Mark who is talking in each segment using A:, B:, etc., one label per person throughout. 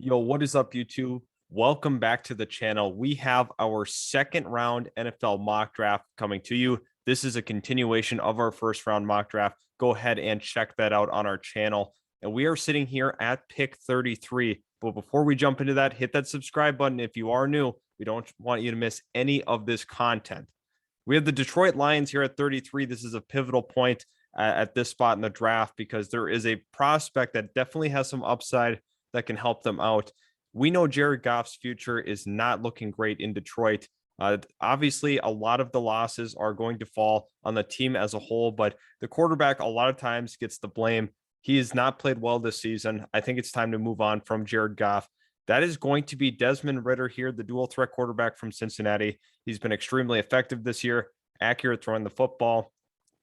A: Yo, what is up, YouTube? Welcome back to the channel. We have our second round NFL mock draft coming to you. This is a continuation of our first round mock draft. Go ahead and check that out on our channel. And we are sitting here at pick 33. But before we jump into that, hit that subscribe button if you are new. We don't want you to miss any of this content. We have the Detroit Lions here at 33. This is a pivotal point at this spot in the draft because there is a prospect that definitely has some upside that can help them out. We know Jared Goff's future is not looking great in Detroit. Obviously, a lot of the losses are going to fall on the team as a whole, but the quarterback a lot of times gets the blame. He has not played well this season. I think it's time to move on from Jared Goff. That is going to be Desmond Ridder here, the dual threat quarterback from Cincinnati. He's been extremely effective this year, accurate throwing the football,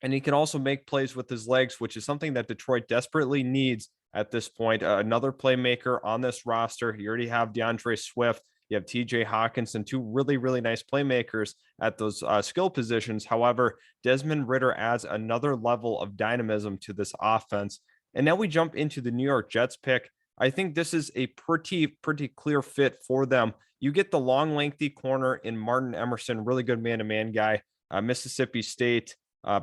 A: and he can also make plays with his legs, which is something that Detroit desperately needs at this point. Another playmaker on this roster. You already have DeAndre Swift. You have TJ Hawkinson, two really, really nice playmakers at those skill positions. However, Desmond Ridder adds another level of dynamism to this offense. And now we jump into the New York Jets pick. I think this is a pretty clear fit for them. You get the long, lengthy corner in Martin Emerson, really good man-to-man guy. Mississippi State,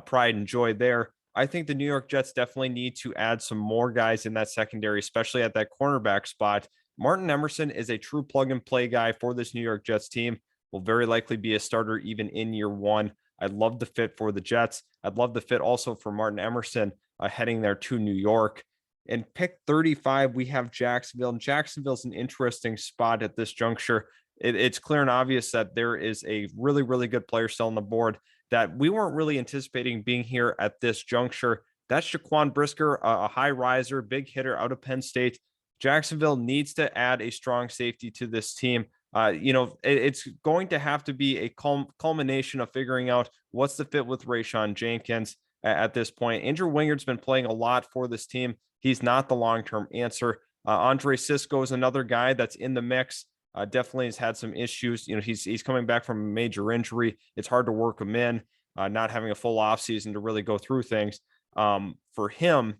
A: pride and joy there. I think the New York Jets definitely need to add some more guys in that secondary, especially at that cornerback spot. Martin Emerson is a true plug-and-play guy for this New York Jets team. Will very likely be a starter even in year one. I love the fit for the Jets. I'd love the fit also for Martin Emerson heading there to New York. And pick 35, we have Jacksonville. And Jacksonville's an interesting spot at this juncture. It's clear and obvious that there is a really, really good player still on the board that we weren't really anticipating being here at this juncture. That's Jaquan Brisker, a high riser, big hitter out of Penn State. Jacksonville needs to add a strong safety to this team. It's going to have to be a culmination of figuring out what's the fit with Rayshawn Jenkins at this point. Andrew Wingard's been playing a lot for this team. He's not the long-term answer. Andre Cisco is another guy that's in the mix. Definitely has had some issues. He's coming back from a major injury. It's hard to work him in, not having a full offseason to really go through things for him.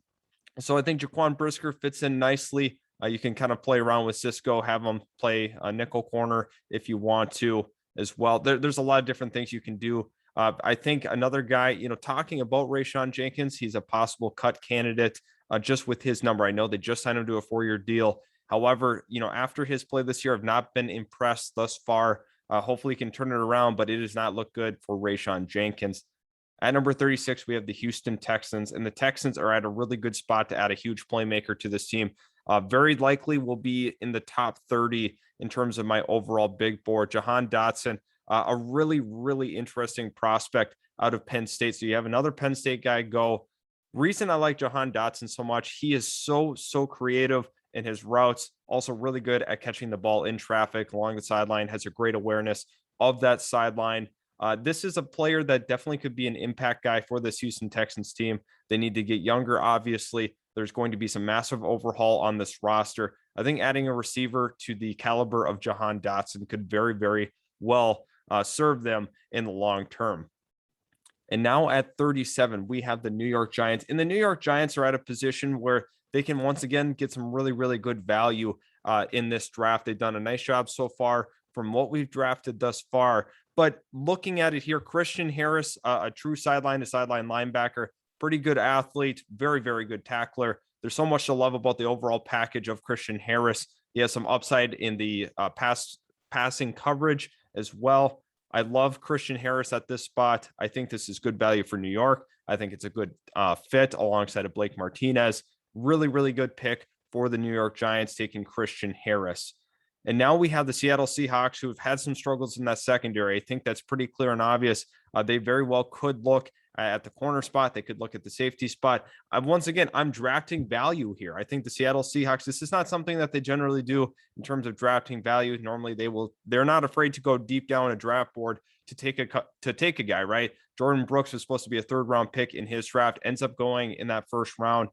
A: So I think Jaquan Brisker fits in nicely. You can kind of play around with Cisco, have him play a nickel corner if you want to as well. There's a lot of different things you can do. I think another guy, talking about Rayshawn Jenkins, he's a possible cut candidate just with his number. I know they just signed him to a 4-year deal. However, after his play this year, I've not been impressed thus far. Hopefully he can turn it around, but it does not look good for Rayshawn Jenkins. At number 36, we have the Houston Texans, and the Texans are at a really good spot to add a huge playmaker to this team. Very likely will be in the top 30 in terms of my overall big board. Jahan Dotson, a really, really interesting prospect out of Penn State. So you have another Penn State guy go. Reason I like Jahan Dotson so much, he is so creative in his routes, also really good at catching the ball in traffic along the sideline, has a great awareness of that sideline. This is a player that definitely could be an impact guy for this Houston Texans team. They need to get younger, obviously. There's going to be some massive overhaul on this roster. I think adding a receiver to the caliber of Jahan Dotson could very, very well serve them in the long term. And now at 37, we have the New York Giants. And the New York Giants are at a position where they can once again get some really, really good value in this draft. They've done a nice job so far from what we've drafted thus far. But looking at it here, Christian Harris, a true sideline to sideline linebacker, pretty good athlete, very, very good tackler. There's so much to love about the overall package of Christian Harris. He has some upside in the passing coverage as well. I love Christian Harris at this spot. I think this is good value for New York. I think it's a good fit alongside of Blake Martinez. Really, really good pick for the New York Giants taking Christian Harris. And now we have the Seattle Seahawks, who have had some struggles in that secondary. I think that's pretty clear and obvious. They very well could look at the corner spot. They could look at the safety spot. Once again, I'm drafting value here. I think the Seattle Seahawks, this is not something that they generally do in terms of drafting value. Normally they're not afraid to go deep down a draft board to take a guy, right? Jordan Brooks was supposed to be a 3rd round pick in his draft, ends up going in that 1st round.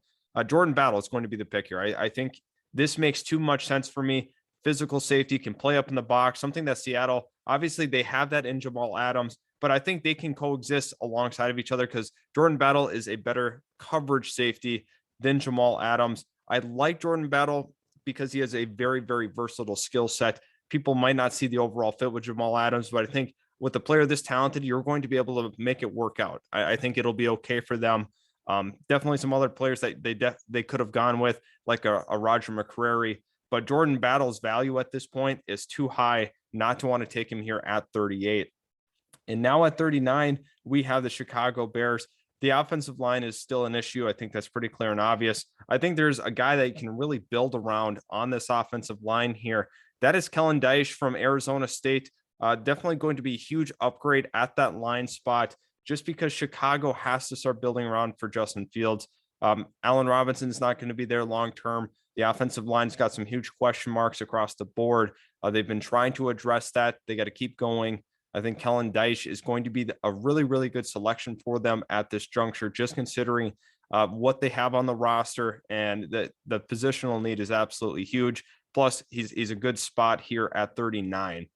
A: Jordan Battle is going to be the pick here. I think this makes too much sense for me. Physical safety, can play up in the box, something that Seattle, obviously they have that in Jamal Adams, but I think they can coexist alongside of each other because Jordan Battle is a better coverage safety than Jamal Adams. I like Jordan Battle because he has a very, very versatile skill set. People might not see the overall fit with Jamal Adams, but I think with a player this talented, you're going to be able to make it work out. I think it'll be okay for them. Definitely some other players that they could have gone with, like a Roger McCreary, but Jordan Battle's value at this point is too high not to want to take him here at 38. And now at 39, we have the Chicago Bears. The offensive line is still an issue. I think that's pretty clear and obvious. I think there's a guy that you can really build around on this offensive line here. That is Kellen Diesch from Arizona State. Definitely going to be a huge upgrade at that line spot, just because Chicago has to start building around for Justin Fields. Allen Robinson is not going to be there long term. The offensive line's got some huge question marks across the board. They've been trying to address that. They got to keep going. I think Kellen Diesch is going to be a really, really good selection for them at this juncture, just considering what they have on the roster, and the positional need is absolutely huge. Plus, he's a good spot here at 39.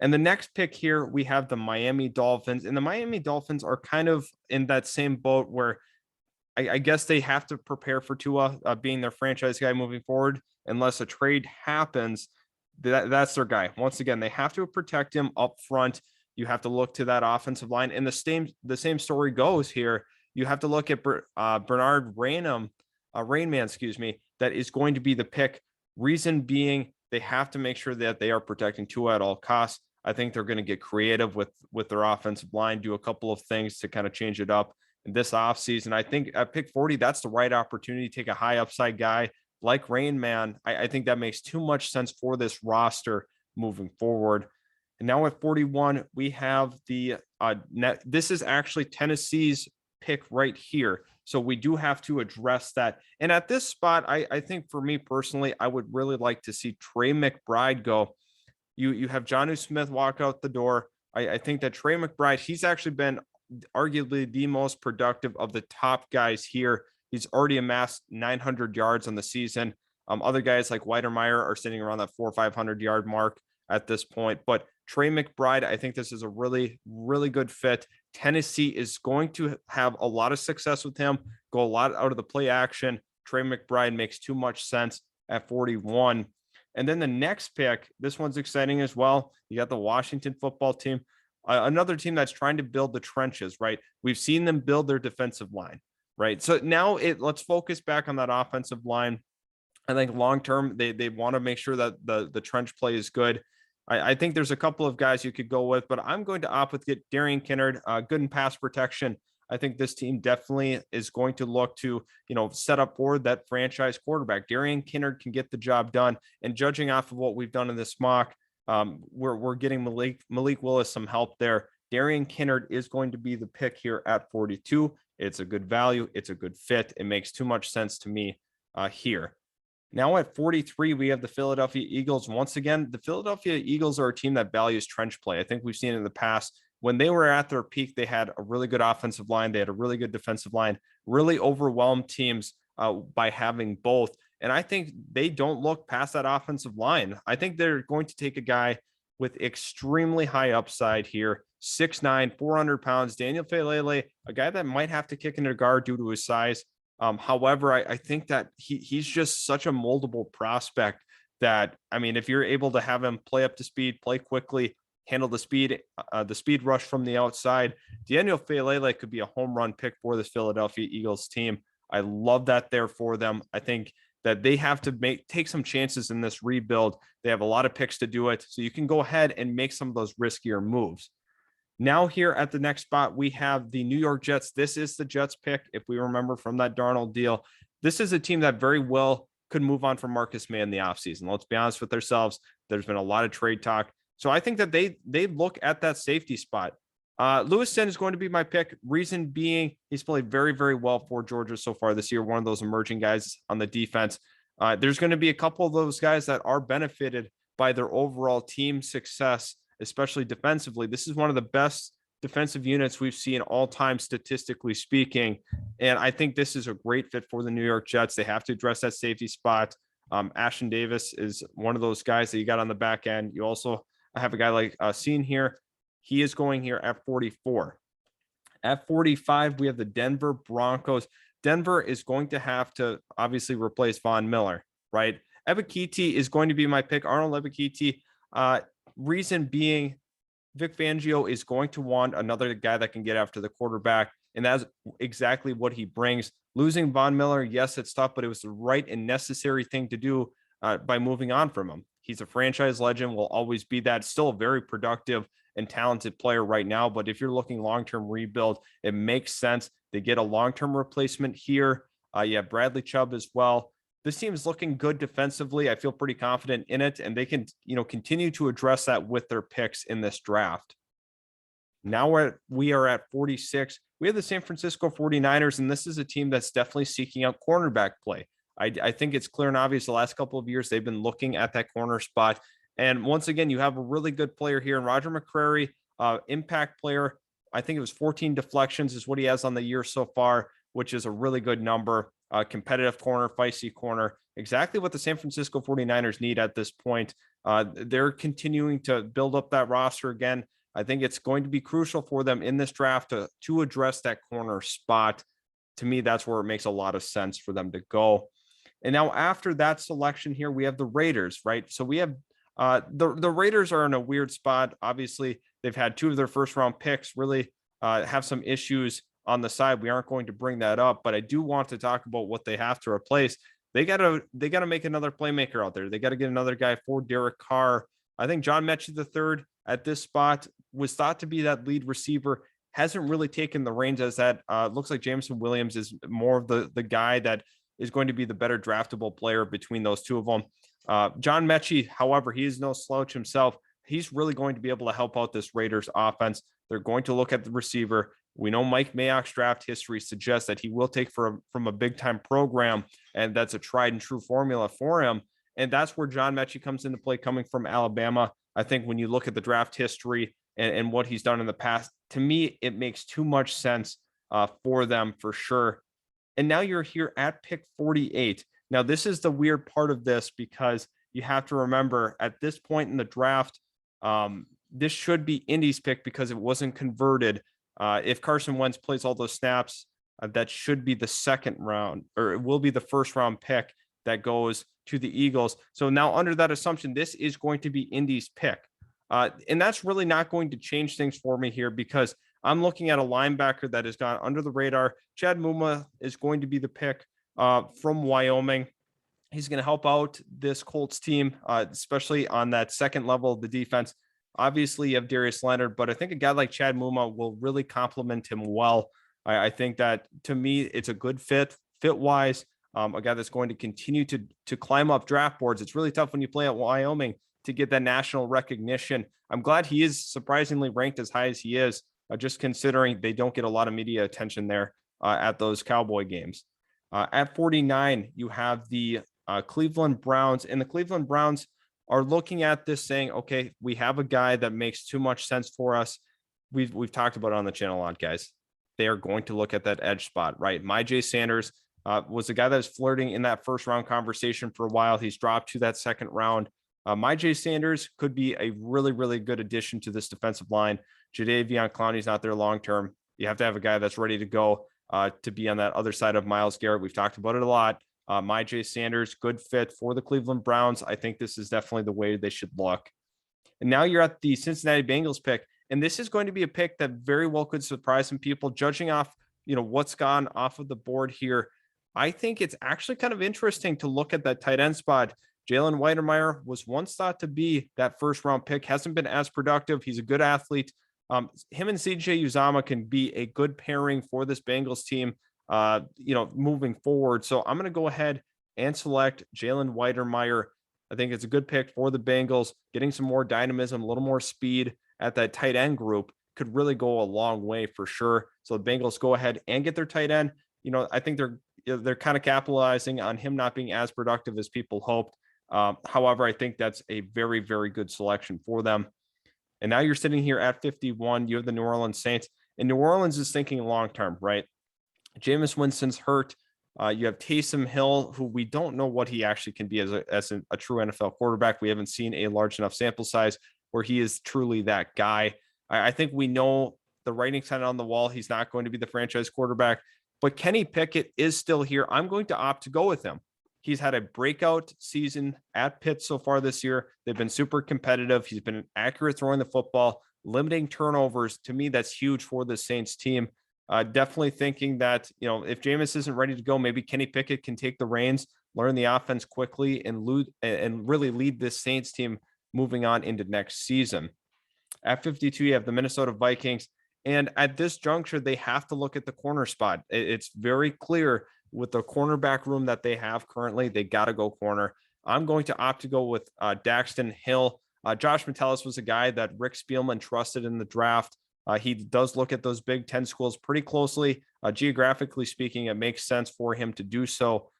A: And the next pick here, we have the Miami Dolphins. And the Miami Dolphins are kind of in that same boat where I guess they have to prepare for Tua being their franchise guy moving forward. Unless a trade happens, that's their guy. Once again, they have to protect him up front. You have to look to that offensive line. And the same story goes here. You have to look at Bernard Rainman, that is going to be the pick. Reason being, they have to make sure that they are protecting Tua at all costs. I think they're going to get creative with their offensive line, do a couple of things to kind of change it up in this offseason. I think at pick 40, that's the right opportunity to take a high upside guy like Rainman. I think that makes too much sense for this roster moving forward. And now at 41, we have the this is actually Tennessee's pick right here. So we do have to address that. And at this spot, I think for me personally, I would really like to see Trey McBride go. You have Jonnu Smith walk out the door. I think that Trey McBride, he's actually been arguably the most productive of the top guys here. He's already amassed 900 yards on the season. Other guys like Weidermeyer are sitting around that 400 or 500 yard mark at this point. But Trey McBride, I think this is a really, really good fit. Tennessee is going to have a lot of success with him, go a lot out of the play action. Trey McBride makes too much sense at 41. And then the next pick, this one's exciting as well. You got the Washington football team, another team that's trying to build the trenches, right? We've seen them build their defensive line, right? So now let's focus back on that offensive line. I think long-term, they want to make sure that the trench play is good. I think there's a couple of guys you could go with, but I'm going to opt with Darian Kinnard, good in pass protection. I think this team definitely is going to look to, set up for that franchise quarterback. Darian Kinnard can get the job done. And judging off of what we've done in this mock, we're getting Malik Willis some help there. Darian Kinnard is going to be the pick here at 42. It's a good value. It's a good fit. It makes too much sense to me here. Now at 43, we have the Philadelphia Eagles. Once again, the Philadelphia Eagles are a team that values trench play. I think we've seen in the past when they were at their peak, they had a really good offensive line. They had a really good defensive line, really overwhelmed teams by having both. And I think they don't look past that offensive line. I think they're going to take a guy with extremely high upside here, 6'9", 400 pounds, Daniel Faalele, a guy that might have to kick into guard due to his size. However, I think that he's just such a moldable prospect that, if you're able to have him play up to speed, play quickly, handle the speed rush from the outside, Daniel Faalele could be a home run pick for this Philadelphia Eagles team. I love that there for them. I think that they have to take some chances in this rebuild. They have a lot of picks to do it. So you can go ahead and make some of those riskier moves. Now here at the next spot, we have the New York Jets. This is the Jets pick. If we remember from that Darnold deal, this is a team that very well could move on from Marcus May in the offseason. Let's be honest with ourselves. There's been a lot of trade talk. So I think that they look at that safety spot. Lewiston is going to be my pick. Reason being, he's played very, very well for Georgia so far this year. One of those emerging guys on the defense. There's going to be a couple of those guys that are benefited by their overall team success, especially defensively. This is one of the best defensive units we've seen all time, statistically speaking. And I think this is a great fit for the New York Jets. They have to address that safety spot. Ashton Davis is one of those guys that you got on the back end. You also have a guy like Seen here. He is going here at 44. At 45, we have the Denver Broncos. Denver is going to have to obviously replace Von Miller, right? Ebiketie is going to be my pick. Arnold Ebiketie. Reason being, Vic Fangio is going to want another guy that can get after the quarterback, and that's exactly what he brings. Losing Von Miller, yes, it's tough, but it was the right and necessary thing to do by moving on from him. He's a franchise legend, will always be that. Still a very productive and talented player right now, but if you're looking long-term rebuild, it makes sense to get a long-term replacement here. Bradley Chubb as well. This team is looking good defensively. I feel pretty confident in it, and they can, continue to address that with their picks in this draft. Now we are at 46. We have the San Francisco 49ers, and this is a team that's definitely seeking out cornerback play. I think it's clear and obvious the last couple of years they've been looking at that corner spot. And once again, you have a really good player here in Roger McCreary, impact player. I think it was 14 deflections is what he has on the year so far, which is a really good number. Competitive corner, feisty corner, exactly what the San Francisco 49ers need at this point. They're continuing to build up that roster again. I think it's going to be crucial for them in this draft to address that corner spot. To me, that's where it makes a lot of sense for them to go. And now after that selection here, we have the Raiders, right? So we have the Raiders are in a weird spot. Obviously, they've had two of their first round picks really have some issues on the side. We aren't going to bring that up, but I do want to talk about what they have to replace. They gotta make another playmaker out there. They got to get another guy for Derek Carr. I think John Mechie III at this spot was thought to be that lead receiver. Hasn't really taken the reins as that. Looks like Jameson Williams is more of the guy that is going to be the better draftable player between those two of them. John Mechie, however, he is no slouch himself. He's really going to be able to help out this Raiders offense. They're going to look at the receiver. We know Mike Mayock's draft history suggests that he will take from a big time program, and that's a tried and true formula for him. And that's where John Mechie comes into play, coming from Alabama. I think when you look at the draft history and what he's done in the past, to me, it makes too much sense for them for sure. And now you're here at pick 48. Now, this is the weird part of this because you have to remember at this point in the draft, this should be Indy's pick because it wasn't converted. If Carson Wentz plays all those snaps, that should be the second round, or it will be the first round pick that goes to the Eagles. So now under that assumption, this is going to be Indy's pick. And that's really not going to change things for me here because I'm looking at a linebacker that has gone under the radar. Chad Muma is going to be the pick from Wyoming. He's going to help out this Colts team, especially on that second level of the defense. Obviously, you have Darius Leonard, but I think a guy like Chad Muma will really complement him well. I think that, to me, it's a good fit-wise. A guy that's going to continue to climb up draft boards. It's really tough when you play at Wyoming to get that national recognition. I'm glad he is surprisingly ranked as high as he is, just considering they don't get a lot of media attention there at those Cowboy games. At 49, you have the Cleveland Browns, and the Cleveland Browns are looking at this saying, okay, we have a guy that makes too much sense for us. We've talked about it on the channel a lot, guys. They are going to look at that edge spot, right? Myjai Sanders was the guy that was flirting in that first round conversation for a while. He's dropped to that second round. Myjai Sanders could be a really, really good addition to this defensive line. Jadeveon Clowney's not there long term. You have to have a guy that's ready to go to be on that other side of Myles Garrett. We've talked about it a lot. Myjai Sanders, good fit for the Cleveland Browns. I think this is definitely the way they should look. And now you're at the Cincinnati Bengals pick, and this is going to be a pick that very well could surprise some people. Judging off, what's gone off of the board here, I think it's actually kind of interesting to look at that tight end spot. Jalen Weidermeyer was once thought to be that first round pick, hasn't been as productive. He's a good athlete. Him and CJ Uzama can be a good pairing for this Bengals team, moving forward. So I'm going to go ahead and select Jalen Weidermeyer. I think it's a good pick for the Bengals. Getting some more dynamism, a little more speed at that tight end group could really go a long way for sure. So the Bengals go ahead and get their tight end. I think they're kind of capitalizing on him not being as productive as people hoped. However, I think that's a very, very good selection for them. And now you're sitting here at 51. You have the New Orleans Saints, and New Orleans is thinking long-term, right? Jameis Winston's hurt. You have Taysom Hill, who we don't know what he actually can be as a true NFL quarterback. We haven't seen a large enough sample size where he is truly that guy. I think we know the writing's kind of on the wall. He's not going to be the franchise quarterback, but Kenny Pickett is still here. I'm going to opt to go with him. He's had a breakout season at Pitt so far this year. They've been super competitive. He's been accurate throwing the football, limiting turnovers. To me, that's huge for the Saints team. Definitely thinking that, if Jameis isn't ready to go, maybe Kenny Pickett can take the reins, learn the offense quickly, and really lead this Saints team moving on into next season. At 52, you have the Minnesota Vikings. And at this juncture, they have to look at the corner spot. It's very clear with the cornerback room that they have currently, they got to go corner. I'm going to opt to go with Daxton Hill. Josh Metellus was a guy that Rick Spielman trusted in the draft. He does look at those Big Ten schools pretty closely. Geographically speaking, it makes sense for him to do so.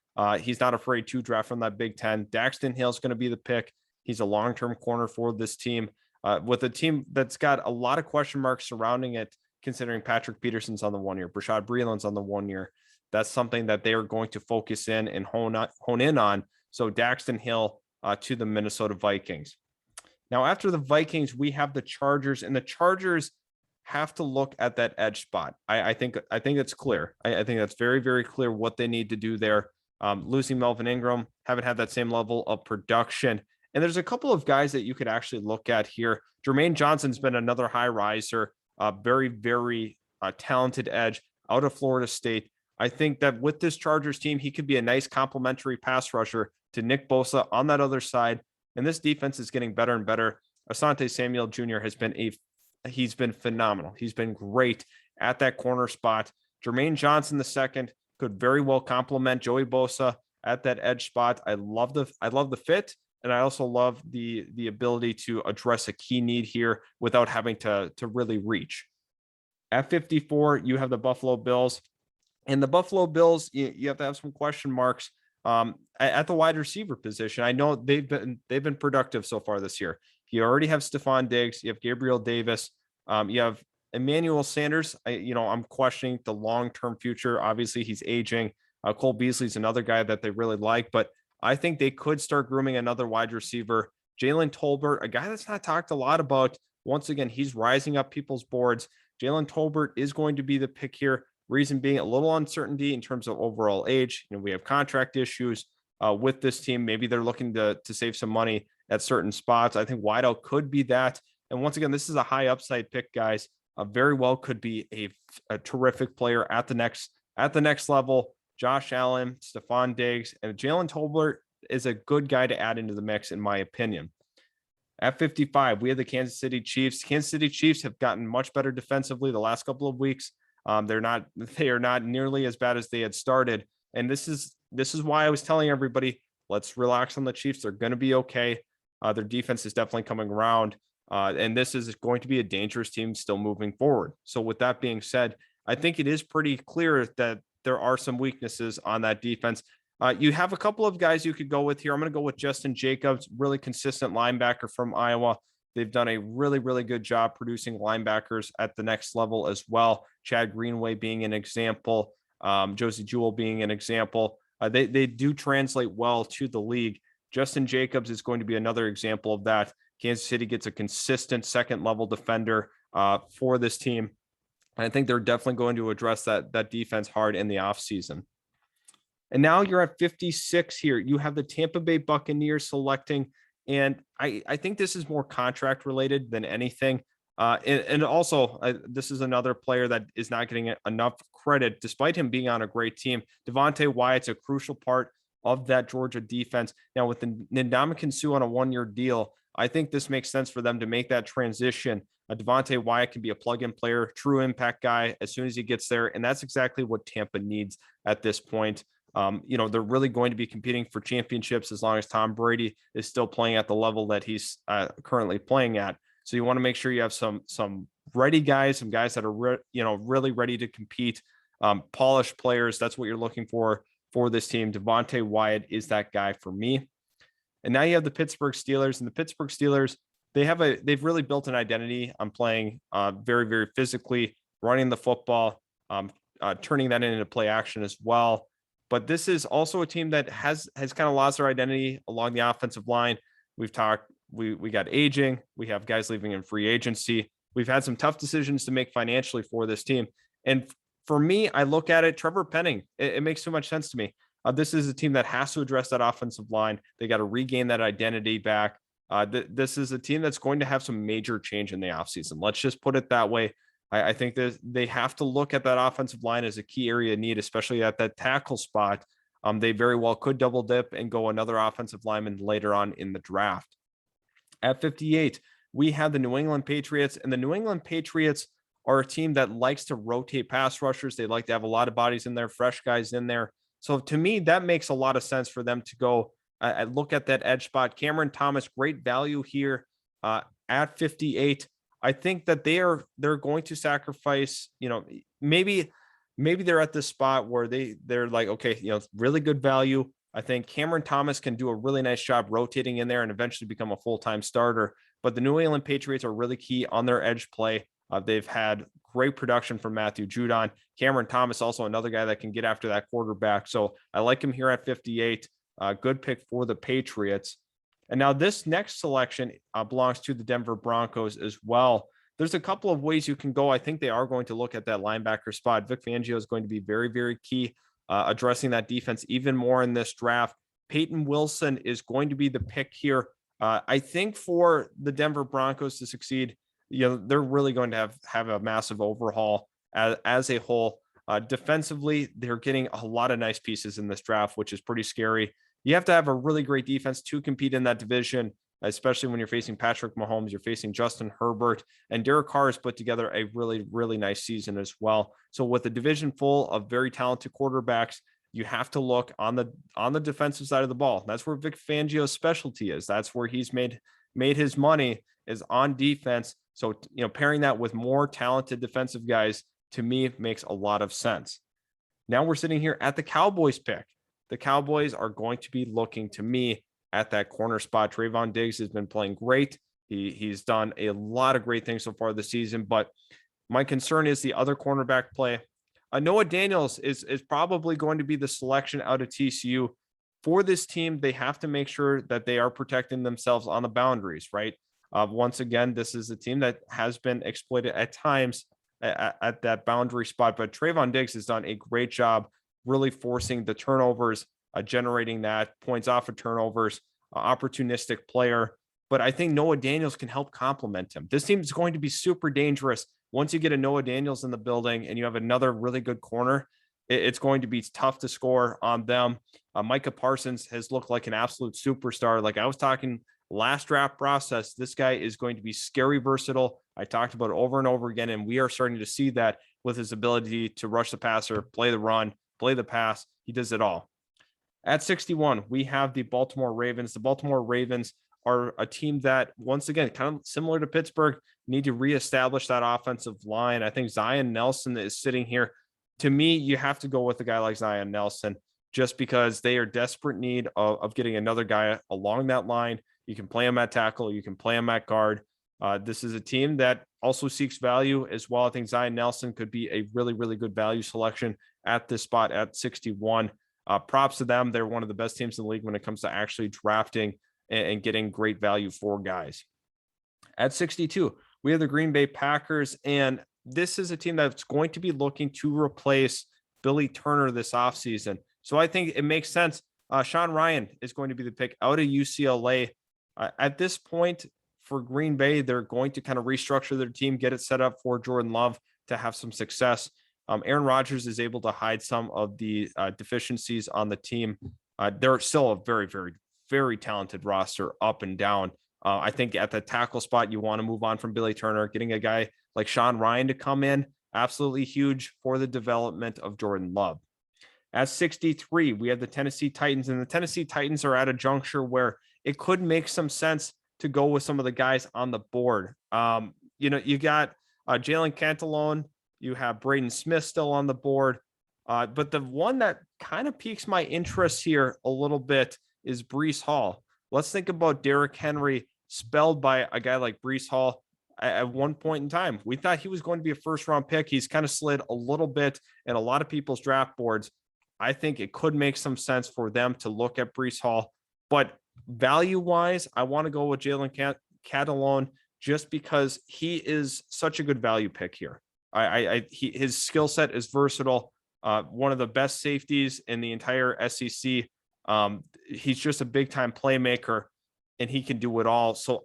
A: He's not afraid to draft from that Big Ten. Daxton Hill is going to be the pick. He's a long-term corner for this team. With a team that's got a lot of question marks surrounding it, considering Patrick Peterson's on the 1 year, Brashad Breeland's on the 1 year. That's something that they are going to focus in and hone in on. So Daxton Hill to the Minnesota Vikings. Now, after the Vikings, we have the Chargers, and the Chargers have to look at that edge spot. I think it's clear. I think that's very, very clear what they need to do there. Losing Melvin Ingram, haven't had that same level of production. And there's a couple of guys that you could actually look at here. Jermaine Johnson's been another high riser, very, very talented edge out of Florida State. I think that with this Chargers team, he could be a nice complementary pass rusher to Nick Bosa on that other side. And this defense is getting better and better. Asante Samuel Jr. he's been phenomenal. He's been great at that corner spot. Jermaine Johnson II could very well complement Joey Bosa at that edge spot. I love the fit. And I also love the ability to address a key need here without having to really reach. At 54, you have the Buffalo Bills. And the Buffalo Bills, you have to have some question marks at the wide receiver position. I know they've been productive so far this year. You already have Stephon Diggs. You have Gabriel Davis. You have Emmanuel Sanders. I'm questioning the long-term future. Obviously, he's aging. Cole Beasley's another guy that they really like, but I think they could start grooming another wide receiver. Jalen Tolbert, a guy that's not talked a lot about. Once again, he's rising up people's boards. Jalen Tolbert is going to be the pick here. Reason being a little uncertainty in terms of overall age. We have contract issues with this team. Maybe they're looking to save some money at certain spots. I think wideout could be that. And once again, this is a high upside pick, guys. Very well could be a terrific player at the next level. Josh Allen, Stephon Diggs, and Jalen Tolbert is a good guy to add into the mix, in my opinion. At 55, we have the Kansas City Chiefs. Kansas City Chiefs have gotten much better defensively the last couple of weeks. They are not nearly as bad as they had started. And this is why I was telling everybody, let's relax on the Chiefs. They're going to be okay. Their defense is definitely coming around. And this is going to be a dangerous team still moving forward. So with that being said, I think it is pretty clear that there are some weaknesses on that defense. You have a couple of guys you could go with here. I'm going to go with Justin Jacobs, really consistent linebacker from Iowa. They've done a really, really good job producing linebackers at the next level as well. Chad Greenway being an example, Josie Jewell being an example. They do translate well to the league. Justin Jacobs is going to be another example of that. Kansas City gets a consistent second-level defender for this team. And I think they're definitely going to address that defense hard in the offseason. And now you're at 56 here. You have the Tampa Bay Buccaneers selecting, and I think this is more contract related than anything. And also, this is another player that is not getting enough credit, despite him being on a great team. Devontae Wyatt's a crucial part of that Georgia defense. Now, with the Ndamukong Suh on a 1-year deal, I think this makes sense for them to make that transition. Devontae Wyatt can be a plug-in player, true impact guy as soon as he gets there, and that's exactly what Tampa needs at this point. They're really going to be competing for championships as long as Tom Brady is still playing at the level that he's currently playing at. So you want to make sure you have some ready guys, some guys that are really ready to compete, polished players. That's what you're looking for this team. Devontae Wyatt is that guy for me. And now you have the Pittsburgh Steelers, and the Pittsburgh Steelers, they've really built an identity on playing very, very physically, running the football, turning that into play action as well. But this is also a team that has kind of lost their identity along the offensive line. We've talked, we got aging, we have guys leaving in free agency. We've had some tough decisions to make financially for this team. And for me, I look at it, Trevor Penning, it makes so much sense to me. This is a team that has to address that offensive line. They got to regain that identity back. This is a team that's going to have some major change in the offseason. Let's just put it that way. I think that they have to look at that offensive line as a key area of need, especially at that tackle spot. They very well could double dip and go another offensive lineman later on in the draft. At 58, we have the New England Patriots, and the New England Patriots are a team that likes to rotate pass rushers. They like to have a lot of bodies in there, fresh guys in there. So to me, that makes a lot of sense for them to go look at that edge spot. Cameron Thomas, great value here at 58. I think that they're going to sacrifice, maybe they're at this spot where they're like, okay, really good value. I think Cameron Thomas can do a really nice job rotating in there and eventually become a full-time starter. But the New England Patriots are really key on their edge play. They've had great production from Matthew Judon. Cameron Thomas, also another guy that can get after that quarterback. So I like him here at 58. Good pick for the Patriots. And now this next selection belongs to the Denver Broncos as well. There's a couple of ways you can go. I think they are going to look at that linebacker spot. Vic Fangio is going to be very, very key addressing that defense even more in this draft. Peyton Wilson is going to be the pick here. I think for the Denver Broncos to succeed, they're really going to have a massive overhaul as a whole. Defensively, they're getting a lot of nice pieces in this draft, which is pretty scary. You have to have a really great defense to compete in that division, especially when you're facing Patrick Mahomes, you're facing Justin Herbert, and Derek Carr has put together a really, really nice season as well. So with a division full of very talented quarterbacks, you have to look on the defensive side of the ball. That's where Vic Fangio's specialty is. That's where he's made his money, is on defense. So, pairing that with more talented defensive guys, to me, makes a lot of sense. Now we're sitting here at the Cowboys pick. The Cowboys are going to be looking, to me, at that corner spot. Trayvon Diggs has been playing great. He's done a lot of great things so far this season, but my concern is the other cornerback play. Noah Daniels is probably going to be the selection out of TCU. For this team, they have to make sure that they are protecting themselves on the boundaries, right? Once again, this is a team that has been exploited at times at that boundary spot, but Trayvon Diggs has done a great job really forcing the turnovers, generating that points off of turnovers, opportunistic player. But I think Noah Daniels can help complement him. This team is going to be super dangerous. Once you get a Noah Daniels in the building and you have another really good corner, it's going to be tough to score on them. Micah Parsons has looked like an absolute superstar. Like I was talking last draft process, this guy is going to be scary versatile. I talked about it over and over again, and we are starting to see that with his ability to rush the passer, play the run, play the pass. He does it all. At 61, we have the Baltimore Ravens. The Baltimore Ravens are a team that, once again, kind of similar to Pittsburgh, need to reestablish that offensive line. I think Zion Nelson is sitting here. To me, you have to go with a guy like Zion Nelson just because they are desperate need of getting another guy along that line. You can play him at tackle. You can play him at guard. This is a team that also seeks value as well. I think Zion Nelson could be a really, really good value selection at this spot at 61. Props to them. They're one of the best teams in the league when it comes to actually drafting and getting great value for guys. At 62, we have the Green Bay Packers, and this is a team that's going to be looking to replace Billy Turner this offseason. So I think it makes sense. Sean Ryan is going to be the pick out of UCLA. At this point for Green Bay, they're going to kind of restructure their team, get it set up for Jordan Love to have some success. Aaron Rodgers is able to hide some of the deficiencies on the team. They're still a very, very, very talented roster up and down. I think at the tackle spot, you want to move on from Billy Turner. Getting a guy like Sean Ryan to come in, absolutely huge for the development of Jordan Love. At 63, we have the Tennessee Titans, and the Tennessee Titans are at a juncture where it could make some sense to go with some of the guys on the board. You got Jalen Cantalone, you have Braden Smith still on the board. But the one that kind of piques my interest here a little bit is Breece Hall. Let's think about Derrick Henry spelled by a guy like Breece Hall. At one point in time, we thought he was going to be a first-round pick. He's kind of slid a little bit in a lot of people's draft boards. I think it could make some sense for them to look at Breece Hall. But value-wise, I want to go with Jalen Catalone just because he is such a good value pick here. His skill set is versatile. one of the best safeties in the entire SEC. He's just a big time playmaker, and he can do it all. So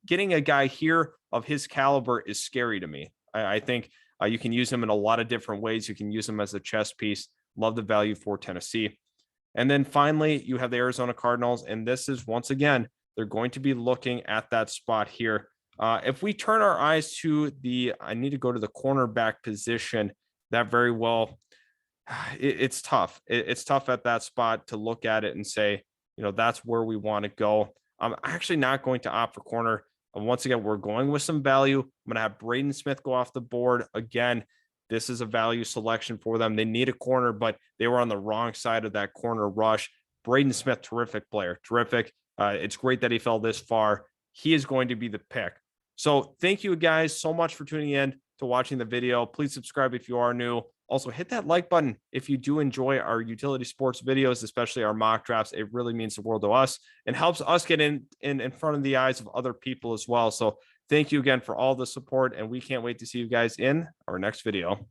A: getting a guy here of his caliber is scary to me. I think you can use him in a lot of different ways. You can use him as a chess piece. Love the value for Tennessee. And then finally, you have the Arizona Cardinals. And this is, once again, they're going to be looking at that spot here. If we turn our eyes to I need to go to the cornerback position. That very well, it's tough. It's tough at that spot to look at it and say, that's where we want to go. I'm actually not going to opt for corner. And once again, we're going with some value. I'm going to have Braden Smith go off the board. Again, this is a value selection for them. They need a corner, but they were on the wrong side of that corner rush. Braden Smith, terrific player, terrific. It's great that he fell this far. He is going to be the pick. So thank you guys so much for tuning in to watching the video. Please subscribe if you are new. Also, hit that like button if you do enjoy our utility sports videos, especially our mock drafts. It really means the world to us and helps us get in front of the eyes of other people as well. So thank you again for all the support, and we can't wait to see you guys in our next video.